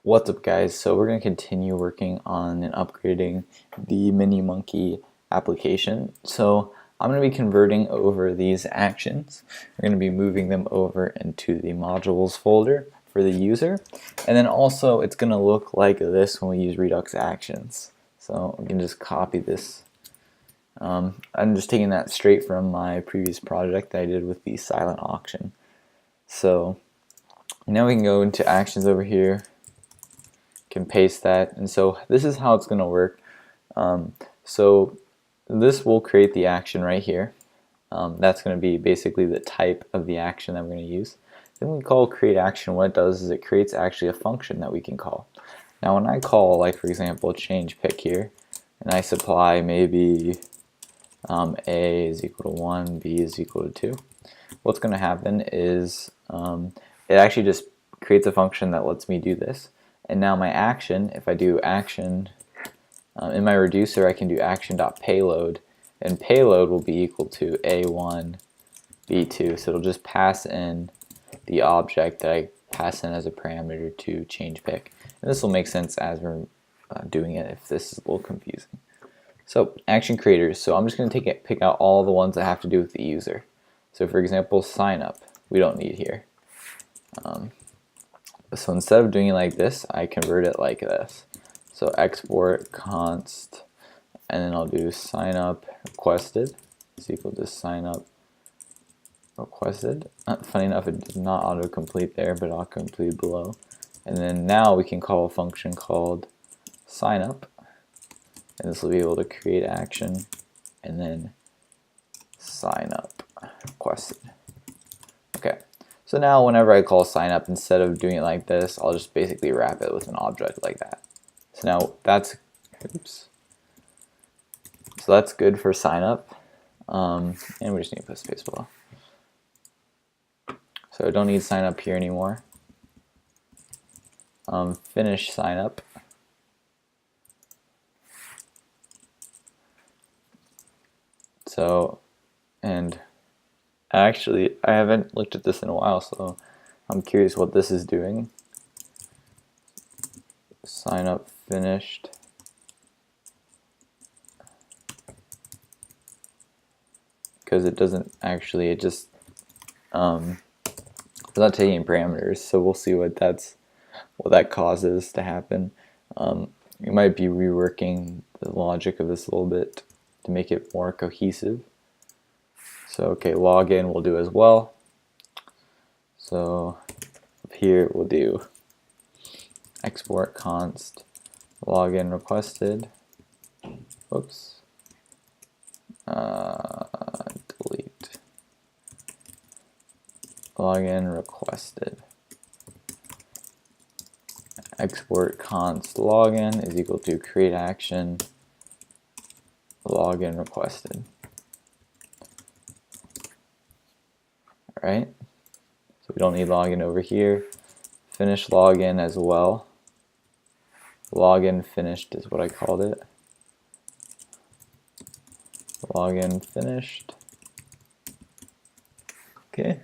What's up, guys? So we're going to continue working on and upgrading the Mini Monkey application. So I'm going to be converting over these actions. We're going to be moving them over into the modules folder for the user. And then also it's going to look like this when we use redux-actions. So we can just copy this. I'm just taking that straight from my previous project that I did with the silent auction. So now we can go into actions over here. Can paste that, and so this is how it's going to work. So this will create the action right here. That's going to be basically the type of the action that we're going to use. Then we call create action. What it does is it creates actually a function that we can call. Now when I call, like for example, change pick here, and I supply maybe a is equal to 1, b is equal to 2, what's going to happen is it actually just creates a function that lets me do this. And now my action, if I do action, in my reducer I can do action.payload, and payload will be equal to a1, b2, so it'll just pass in the object that I pass in as a parameter to change pick. And this will make sense as we're doing it if this is a little confusing. So action creators, so I'm just going to pick out all the ones that have to do with the user. So for example, sign up, we don't need here. So instead of doing it like this, I convert it like this. So export const, and then I'll do sign up requested is equal to sign up requested. Funny enough, it does not autocomplete there, but I'll complete below. And then now we can call a function called sign up, and this will be able to create action and then sign up requested. Okay. So now whenever I call sign up, instead of doing it like this, I'll just basically wrap it with an object like that. So now that's, oops. So that's good for sign up. And we just need to put space below. So I don't need sign up here anymore. Finish sign up. So, and actually, I haven't looked at this in a while, so I'm curious what this is doing. Sign up finished. Because it doesn't actually, it just, it's not taking parameters, so we'll see what that causes to happen. You might be reworking the logic of this a little bit to make it more cohesive. So okay, login we'll do as well. So up here we'll do export const login requested. Oops. Delete. Login requested. Export const login is equal to create action login requested. Alright, so we don't need login over here. Finish login as well. Login finished is what I called it. Login finished. Okay.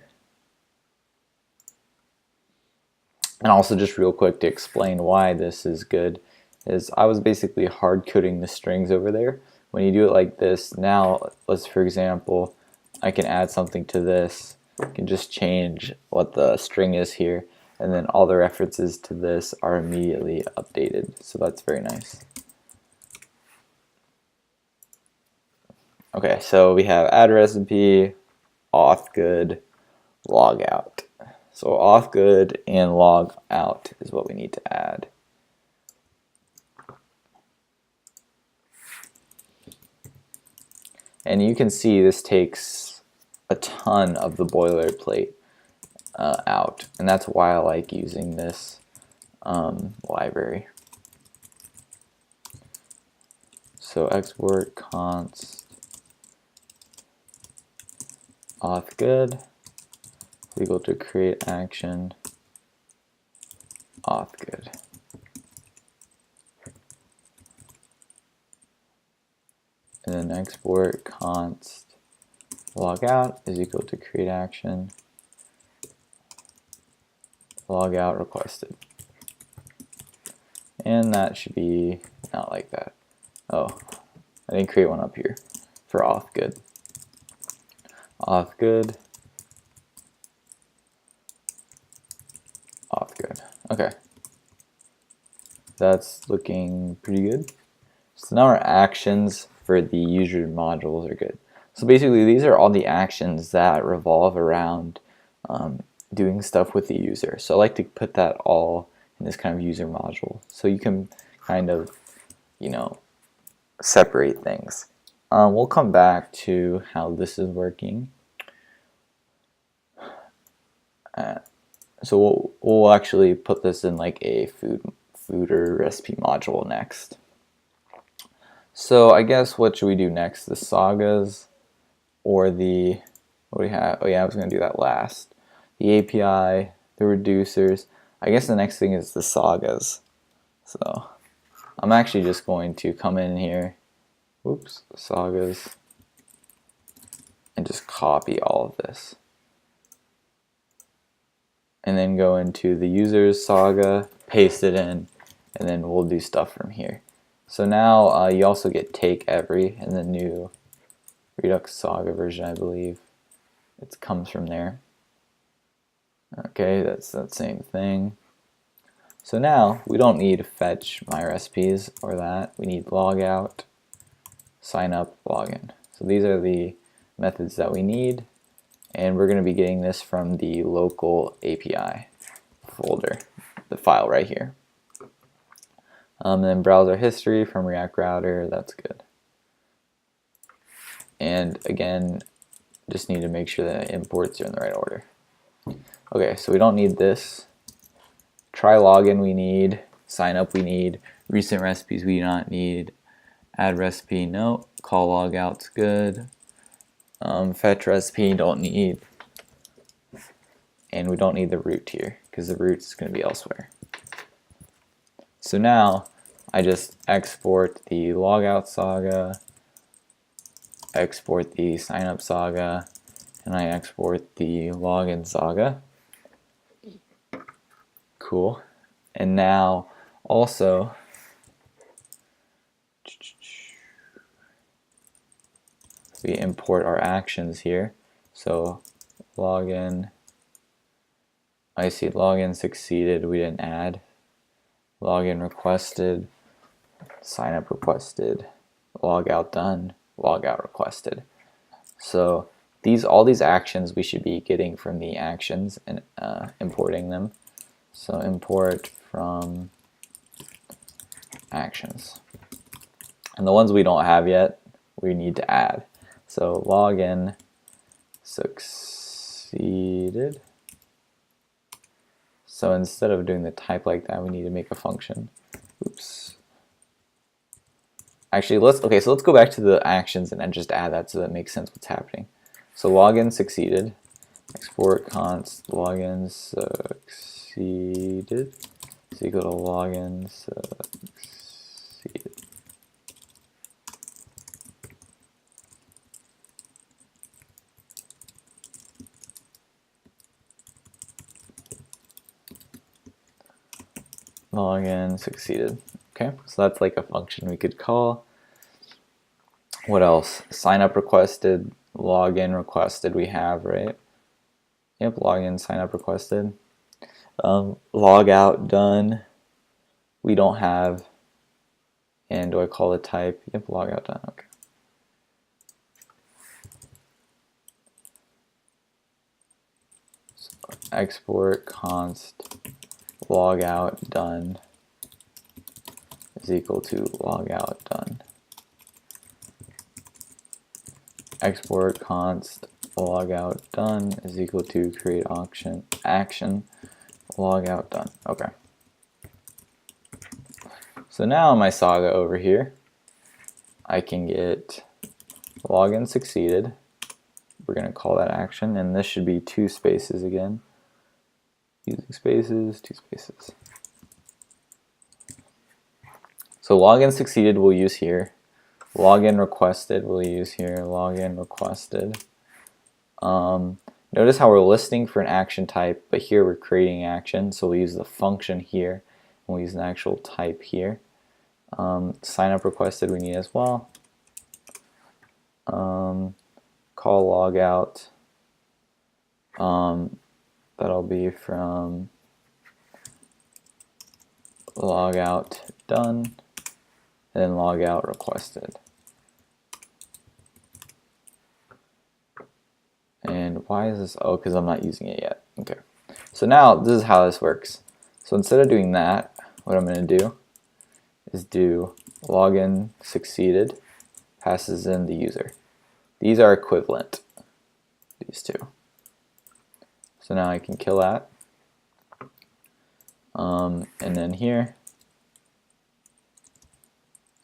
And also just real quick to explain why this is good is I was basically hard coding the strings over there. When you do it like this, now let's for example, I can add something to this. I can just change what the string is here, and then all the references to this are immediately updated. So that's very nice. Okay, so we have add recipe, auth good, log out. So auth good and log out is what we need to add. And you can see this takes a ton of the boilerplate out, and that's why I like using this library. So export const auth good is equal to create action auth good. And then export const log out is equal to create action log out requested. And that should be not like that. Oh, I didn't create one up here for auth good. Auth good. Auth good. Okay. That's looking pretty good. So now our actions for the user modules are good. So basically these are all the actions that revolve around doing stuff with the user. So I like to put that all in this kind of user module. So you can kind of, you know, separate things. We'll come back to how this is working. So we'll actually put this in like a food or recipe module next. So I guess what should we do next? The sagas or the, what do we have? Oh yeah, I was going to do that last. The API, the reducers. I guess the next thing is the sagas. So I'm actually just going to come in here, whoops, sagas, and just copy all of this. And then go into the users saga, paste it in, and then we'll do stuff from here. So now you also get take every in the new Redux Saga version, I believe. It comes from there. Okay, that's that same thing. So now we don't need fetch my recipes or that. We need logout, sign up, login. So these are the methods that we need. And we're going to be getting this from the local API folder, the file right here. And then browser history from React Router, that's good. And again, just need to make sure that imports are in the right order. Okay, so we don't need this. Try login we need, sign up we need, recent recipes we do not need, add recipe, no, call logout's good. Fetch recipe don't need, and we don't need the root here because the root is going to be elsewhere. So now I just export the logout saga, export the signup saga, and I export the login saga. Cool. And now also we import our actions here. So login, I see login succeeded, we didn't add. Login requested, signup requested, logout done, logout requested. So all these actions we should be getting from the actions and importing them. So import from actions. And the ones we don't have yet, we need to add. So login succeeded. So instead of doing the type like that, we need to make a function. Oops. Actually, let's go back to the actions and then just add that so that it makes sense what's happening. So login succeeded. Export const login succeeded is equal to login succeeded. Login succeeded. Okay, so that's like a function we could call. What else? Sign up requested, login requested we have, right? Yep, login, sign up requested. Logout done, we don't have. And do I call the type? Yep, logout done, okay. So export const logout done is equal to logout done. Export const logout done is equal to create action logout done. Okay. So now in my saga over here, I can get login succeeded. We're going to call that action, and this should be 2 spaces again. Using spaces, 2 spaces. So login succeeded we'll use here. Login requested we'll use here. Login requested. Notice how we're listing for an action type, but here we're creating action, so we'll use the function here. We'll use an actual type here. Sign up requested we need as well. Call logout. That'll be from logout done, and then logout requested. And why is this? Oh, because I'm not using it yet. Okay. So now this is how this works. So instead of doing that, what I'm going to do is do login succeeded, passes in the user. These are equivalent, these two. So now I can kill that. And then here,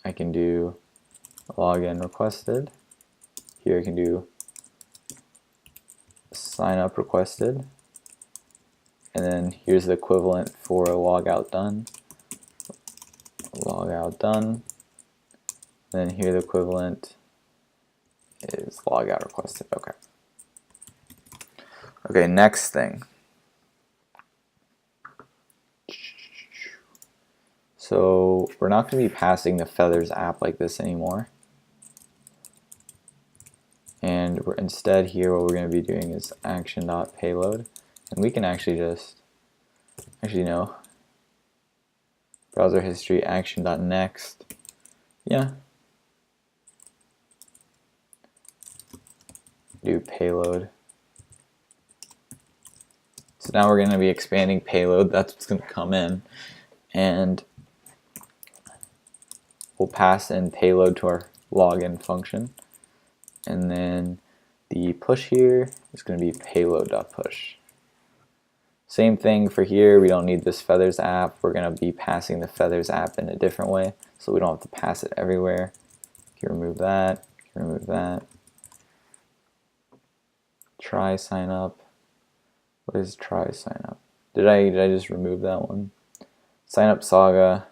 I can do login requested. Here I can do sign up requested. And then here's the equivalent for logout done. Logout done. And then here the equivalent is logout requested. Okay. Okay, next thing. So we're not going to be passing the Feathers app like this anymore. And we're instead here what we're going to be doing is action.payload. And we can actually just, no, browser history action.next. Yeah. Do payload. So now we're going to be expanding payload. That's what's going to come in. And we'll pass in payload to our login function. And then the push here is going to be payload.push. Same thing for here. We don't need this Feathers app. We're going to be passing the Feathers app in a different way, so we don't have to pass it everywhere. You can remove that. You can remove that. Try sign up. What is try sign up? Did I just remove that one? Sign up saga.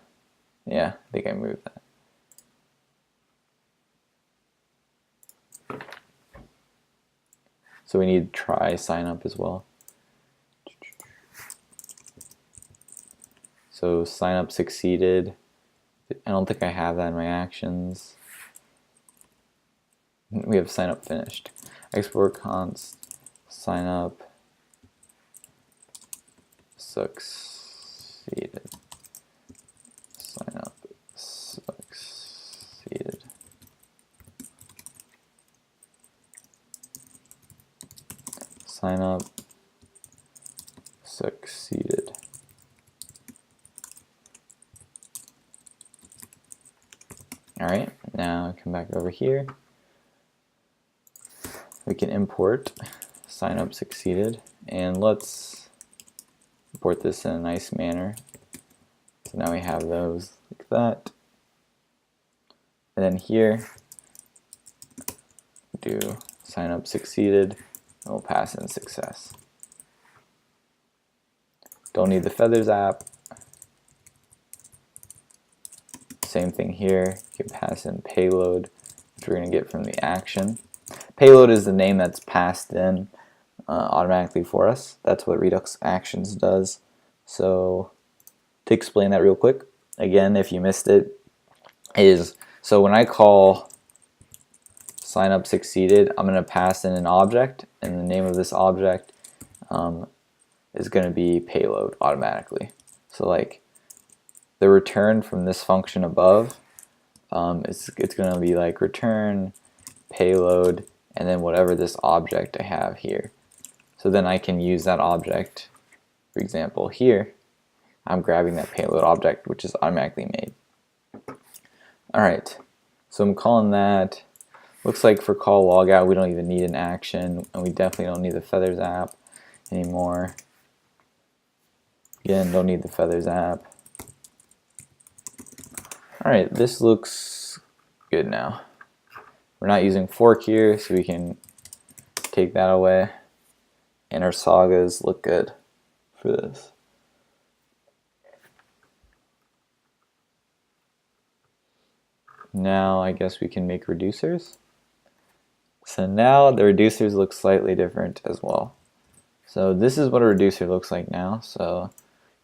Yeah, I think I moved that. So we need try sign up as well. So sign up succeeded. I don't think I have that in my actions. We have sign up finished. Export const sign up succeeded. Sign up succeeded. Sign up succeeded. Alright, now come back over here. We can import sign up succeeded, and let's import this in a nice manner. So now we have those like that. And then here, do sign up succeeded, and we'll pass in success. Don't need the Feathers app. Same thing here, you can pass in payload, which we're going to get from the action. Payload is the name that's passed in automatically for us. That's what redux-actions does. So to explain that real quick, again, if you missed it, is so when I call sign up succeeded, I'm going to pass in an object, and the name of this object is going to be payload automatically. So like the return from this function above, it's going to be like return payload and then whatever this object I have here. So then I can use that object. For example, here I'm grabbing that payload object, which is automatically made. Alright, so I'm calling that. Looks like for call logout we don't even need an action, and we definitely don't need the Feathers app anymore. Again, don't need the Feathers app. Alright, this looks good now. We're not using fork here, so we can take that away. And our sagas look good for this. Now I guess we can make reducers. So now the reducers look slightly different as well. So this is what a reducer looks like now. So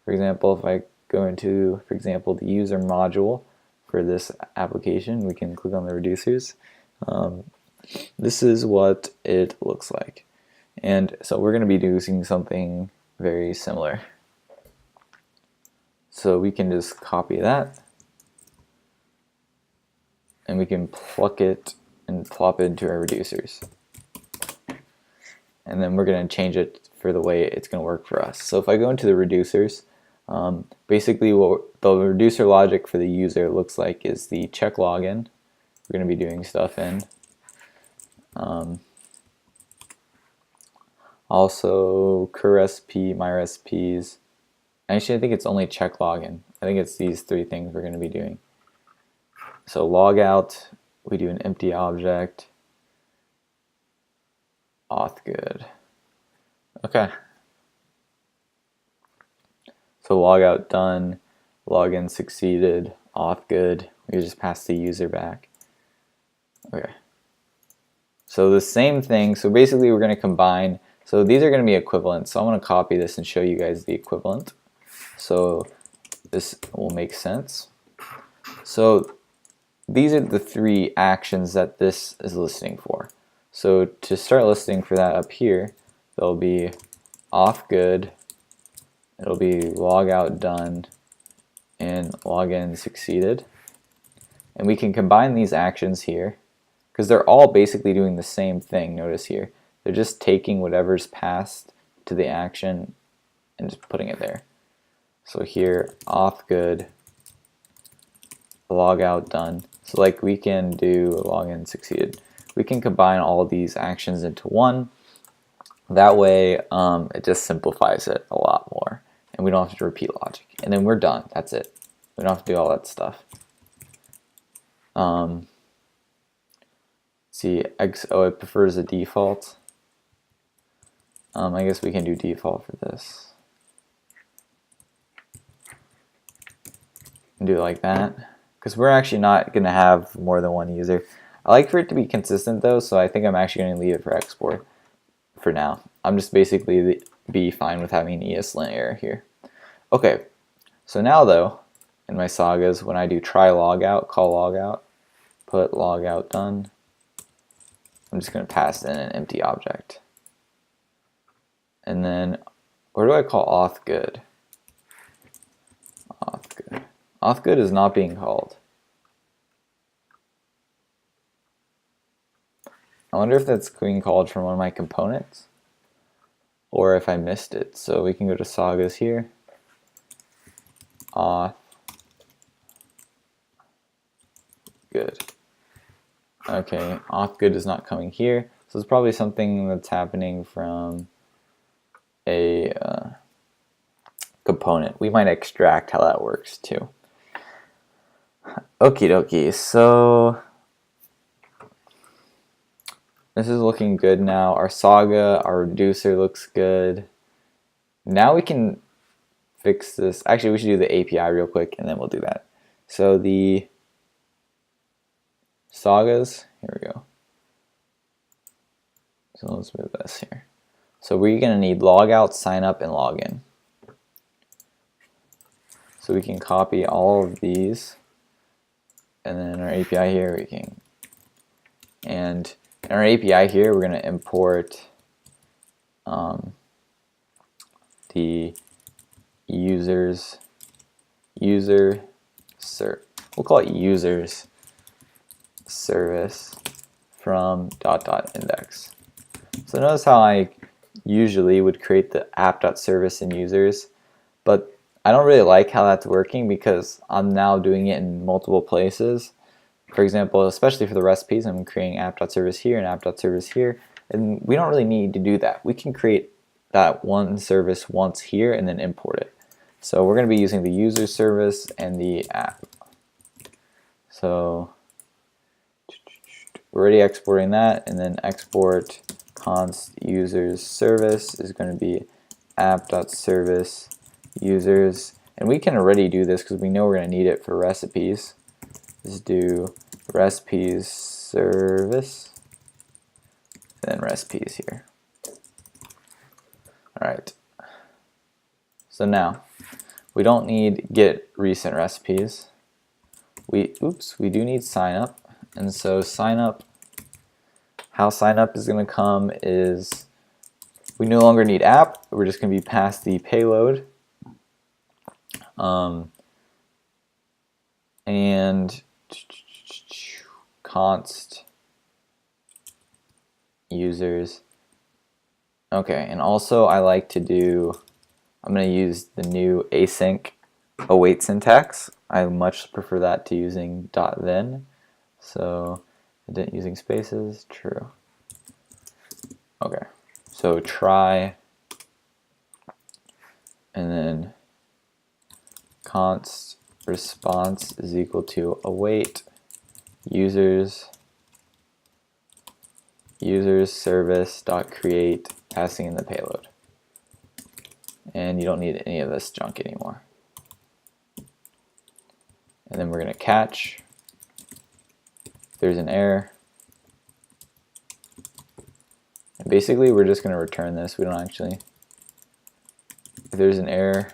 for example, if I go into, for example, the user module for this application. We can click on the reducers. This is what it looks like. And so we're going to be using something very similar. So we can just copy that, and we can pluck it and plop it into our reducers. And then we're going to change it for the way it's going to work for us. So if I go into the reducers, basically what the reducer logic for the user looks like is the check login. We're going to be doing stuff in. Also curRecipe, myRecipes. Actually, I think it's only check login. I think it's these three things we're going to be doing. So logout, we do an empty object. Auth good. Okay. So logout done, login succeeded, auth good. We just pass the user back. Okay. So the same thing. So basically we're going to combine. So these are going to be equivalent. So I'm going to copy this and show you guys the equivalent. So this will make sense. So these are the three actions that this is listening for. So to start listening for that up here, there'll be auth good, it'll be logout done, and login succeeded. And we can combine these actions here because they're all basically doing the same thing. Notice here, they're just taking whatever's passed to the action and just putting it there. So here, auth good, logout done. So like we can do login succeeded. We can combine all of these actions into one. That way it just simplifies it a lot more. And we don't have to repeat logic. And then we're done. That's it. We don't have to do all that stuff. See, XO, it prefers a default. I guess we can do default for this. And do it like that. Because we're actually not going to have more than one user. I like for it to be consistent though, so I think I'm actually going to leave it for export for now. I'm just basically be fine with having an ESLint error here. Okay, so now though, in my sagas, when I do try logout, call logout, put logout done, I'm just going to pass in an empty object. And then, where do I call auth good? Auth good. Auth good is not being called. I wonder if that's being called from one of my components or if I missed it. So we can go to sagas here. Auth good. Okay, auth good is not coming here. So it's probably something that's happening from a component. We might extract how that works too. Okie dokie, so this is looking good now. Our saga, our reducer looks good. Now we can fix this. Actually, we should do the API real quick and then we'll do that. So the sagas, here we go. So let's move this here. So we're going to need logout, sign up, and login. So we can copy all of these. And then our API here, we can, and in our API here, we're going to import the we'll call it users service from ... index. So notice how I usually would create the app.service in users, but I don't really like how that's working because I'm now doing it in multiple places. For example, especially for the recipes, I'm creating app.service here and app.service here, and we don't really need to do that. We can create that one service once here and then import it. So we're going to be using the user service and the app. So we're already exporting that, and then export const users service is going to be app.service users, and we can already do this because we know we're going to need it for recipes. Just do recipes service and then recipes here. Alright, so now We don't need get recent recipes. We do need sign up, and so sign up. How sign up is going to come is we no longer need app. We're just going to be past the payload, and const users. Okay, and also I like to do, I'm going to use the new async await syntax. I much prefer that to using .then. So using spaces, true. Okay, so try, and then const response is equal to await users service dot create, passing in the payload. And you don't need any of this junk anymore. And then we're going to catch. If there's an error, and basically we're just going to return this. We don't actually, if there's an error,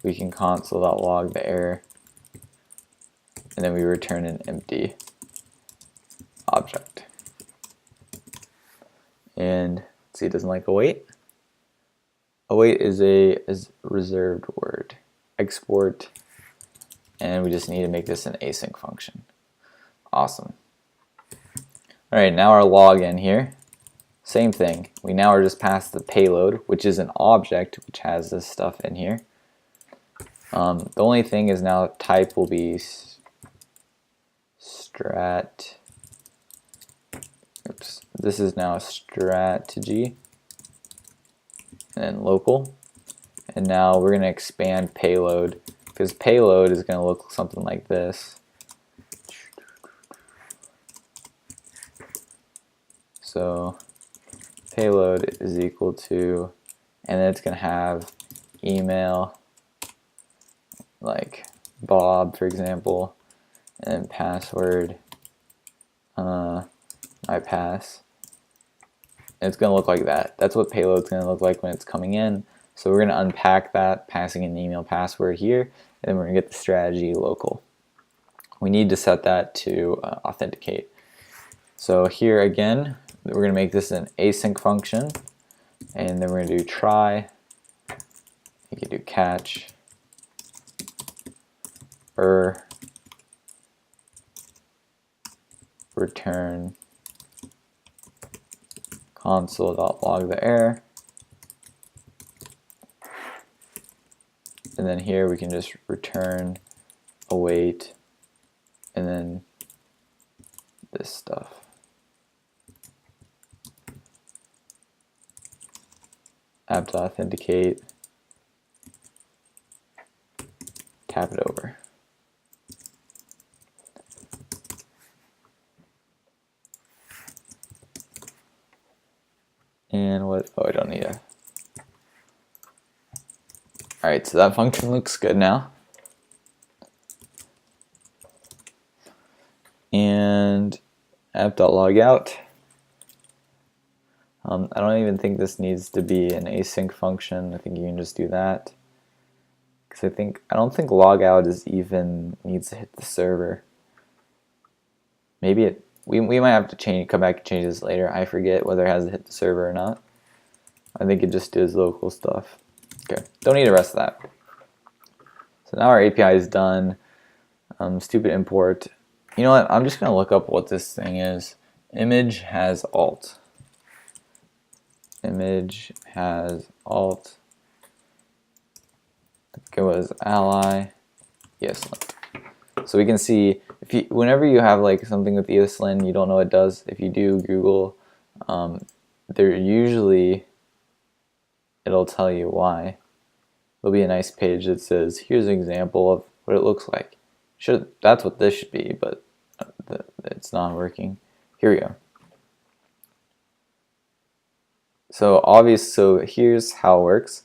we can console.log the error, and then we return an empty object. And see, it doesn't like await. Await is a reserved word. Export, and we just need to make this an async function. Awesome. All right, now our login here. Same thing. We now are just past the payload, which is an object which has this stuff in here. The only thing is now type will be strat. Oops. This is now strategy, and then local. And now we're going to expand payload, because payload is going to look something like this. So payload is equal to, and then it's going to have email, like Bob, for example, and password, my pass. And it's going to look like that. That's what payload's going to look like when it's coming in. So we're going to unpack that, passing in the email password here, and then we're going to get the strategy local. We need to set that to authenticate. So here again, we're going to make this an async function, and then we're going to do try, you can do catch, return console.log the error, and then here we can just return await, and then this stuff. App.authenticate, tap it over. And what, oh, I don't need a, alright, so that function looks good now. And app.logout. I don't even think this needs to be an async function. I think you can just do that. Because I don't think logout is even needs to hit the server. Maybe we might have to come back and change this later. I forget whether it has to hit the server or not. I think it just does local stuff. Okay, don't need the rest of that. So now our API is done. Stupid import. You know what? I'm just gonna look up what this thing is. Image has alt. Image has alt. I think it was ally. Yes. So we can see whenever you have like something with ESLint, you don't know what it does. If you do Google, there usually it'll tell you why. There'll be a nice page that says, "Here's an example of what it looks like." That's what this should be, but it's not working. Here we go. So here's how it works.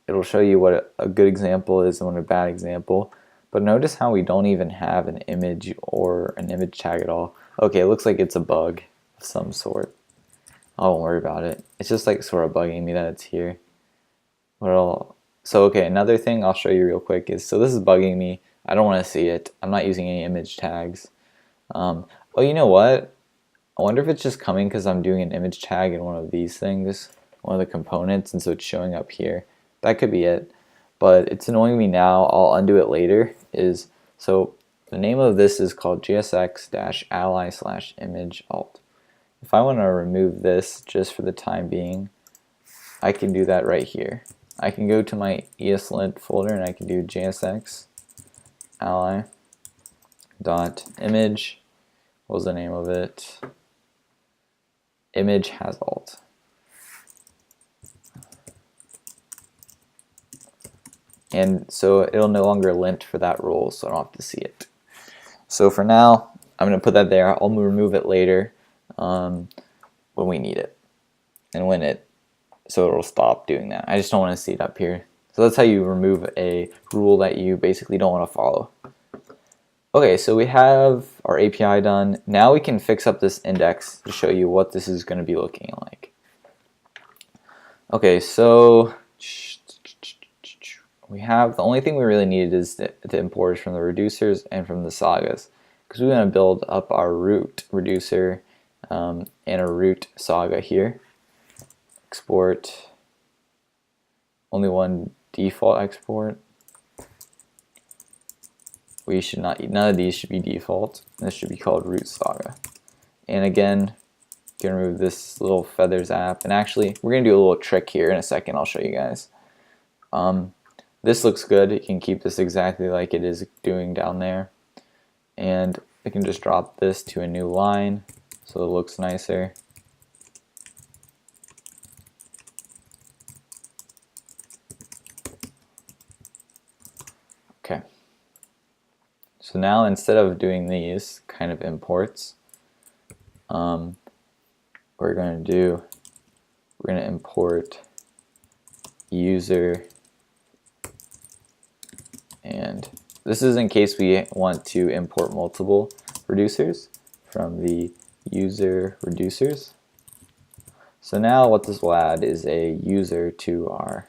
It'll show you what a good example is and what a bad example. But notice how we don't even have an image or an image tag at all. Okay, it looks like it's a bug of some sort. I won't worry about it. It's just like sort of bugging me that it's here. So okay, another thing I'll show you real quick is, so this is bugging me. I don't want to see it. I'm not using any image tags. Oh, you know what? I wonder if it's just coming because I'm doing an image tag in one of these things, one of the components, and so it's showing up here. That could be it, but it's annoying me now. I'll undo it later. So the name of this is called gsx-ally/image alt. If I want to remove this just for the time being, I can do that right here. I can go to my ESLint folder and I can do gsx ally.image. What was the name of it? Image has alt. And so it'll no longer lint for that role, so I don't have to see it. So for now, I'm going to put that there. I'll remove it later when we need it, and so it'll stop doing that. I just don't want to see it up here. So that's how you remove a rule that you basically don't want to follow. Okay, so we have our API done. Now we can fix up this index to show you what this is going to be looking like. Okay, so we have, the only thing we really needed is the importers from the reducers and from the sagas, because we want to build up our root reducer and a root saga here. Export, only one default export. We should not, none of these should be default. This should be called root saga. And again, you can remove this little feathers app. And actually, we're going to do a little trick here in a second. I'll show you guys. This looks good. You can keep this exactly like it is doing down there. And I can just drop this to a new line so it looks nicer. Okay. So now instead of doing these kind of imports, we're going to import user, and this is in case we want to import multiple reducers from the user reducers. So now what this will add is a user to our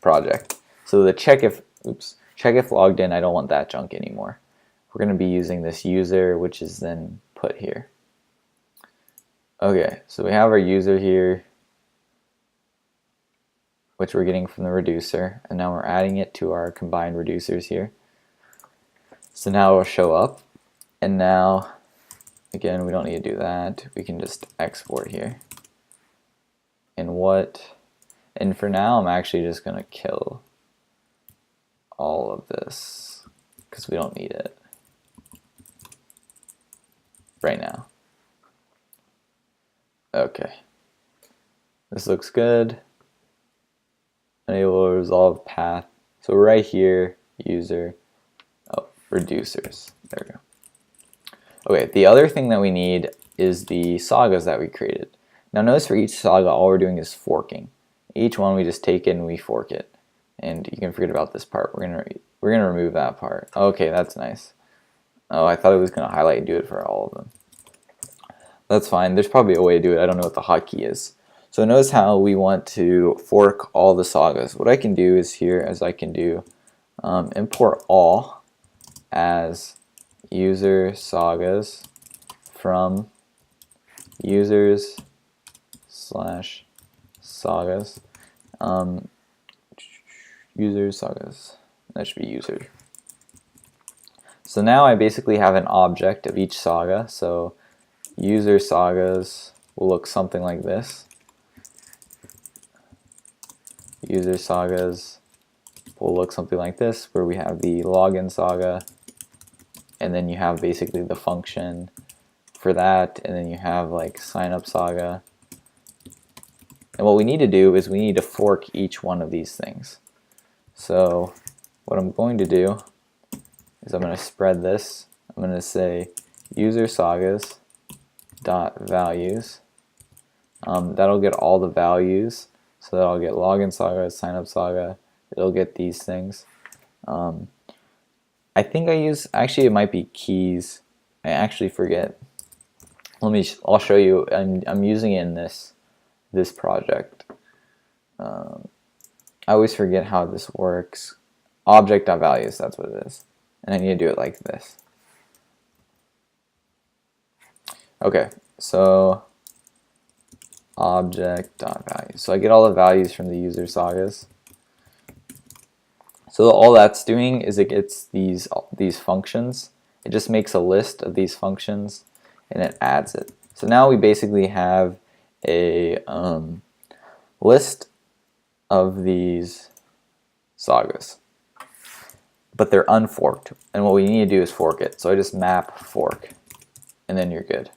project. So the check if logged in, I don't want that junk anymore. We're going to be using this user, which is then put here. Okay, so we have our user here, which we're getting from the reducer, and now we're adding it to our combined reducers here. So now it'll show up, and now, again, we don't need to do that. We can just export here. And for now, I'm actually just going to kill all of this because we don't need it right now. Okay, this looks good. Enable resolve path. So right here, user, reducers. There we go. Okay, the other thing that we need is the sagas that we created. Now notice for each saga, all we're doing is forking. Each one we just take it and we fork it. And you can forget about this part. We're gonna remove that part. Okay, that's nice. Oh, I thought it was gonna highlight and do it for all of them. That's fine. There's probably a way to do it. I don't know what the hotkey is. So notice how we want to fork all the sagas. What I can do is here, as I can do import all as user sagas from users slash sagas. User sagas. That should be user. So now I basically have an object of each saga. So user sagas will look something like this. User sagas will look something like this, where we have the login saga, and then you have basically the function for that, and then you have like sign up saga. And what we need to do is we need to fork each one of these things. So what I'm going to do is I'm going to spread this. I'm going to say user sagas dot values. That'll get all the values. So that'll get login saga, sign up saga. It'll get these things. I think actually it might be keys. I actually forget. I'll show you. I'm using it in this project. I always forget how this works. Object.values, that's what it is. And I need to do it like this. Okay, so object.values. So I get all the values from the user sagas. So all that's doing is it gets these functions. It just makes a list of these functions and it adds it. So now we basically have a list of these sagas, but they're unforked. And what we need to do is fork it. So I just map fork, and then you're good.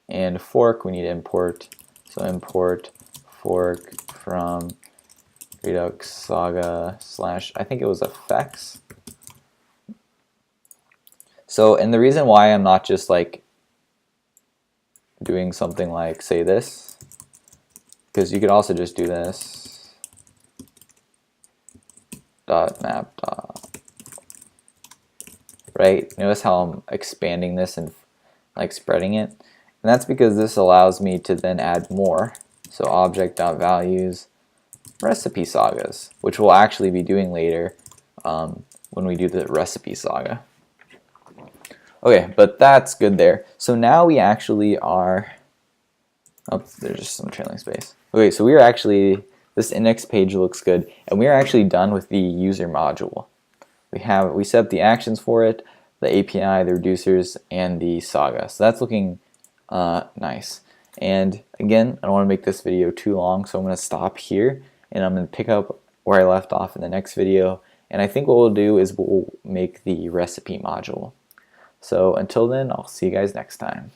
And fork, we need to import. So import fork from redux saga / I think it was effects. So, and the reason why I'm not just like doing something like say this, because you could also just do this dot map dot, right? Notice how I'm expanding this and like spreading it, and that's because this allows me to then add more. So object.values recipe sagas, which we'll actually be doing later when we do the recipe saga. Okay, but that's good there. So now we actually are, oh, there's just some trailing space. Okay, so we are actually, this index page looks good, and we are actually done with the user module. We set up the actions for it, the API, the reducers, and the saga. So that's looking nice. And again, I don't want to make this video too long, so I'm going to stop here, and I'm going to pick up where I left off in the next video. And I think what we'll do is we'll make the recipe module. So until then, I'll see you guys next time.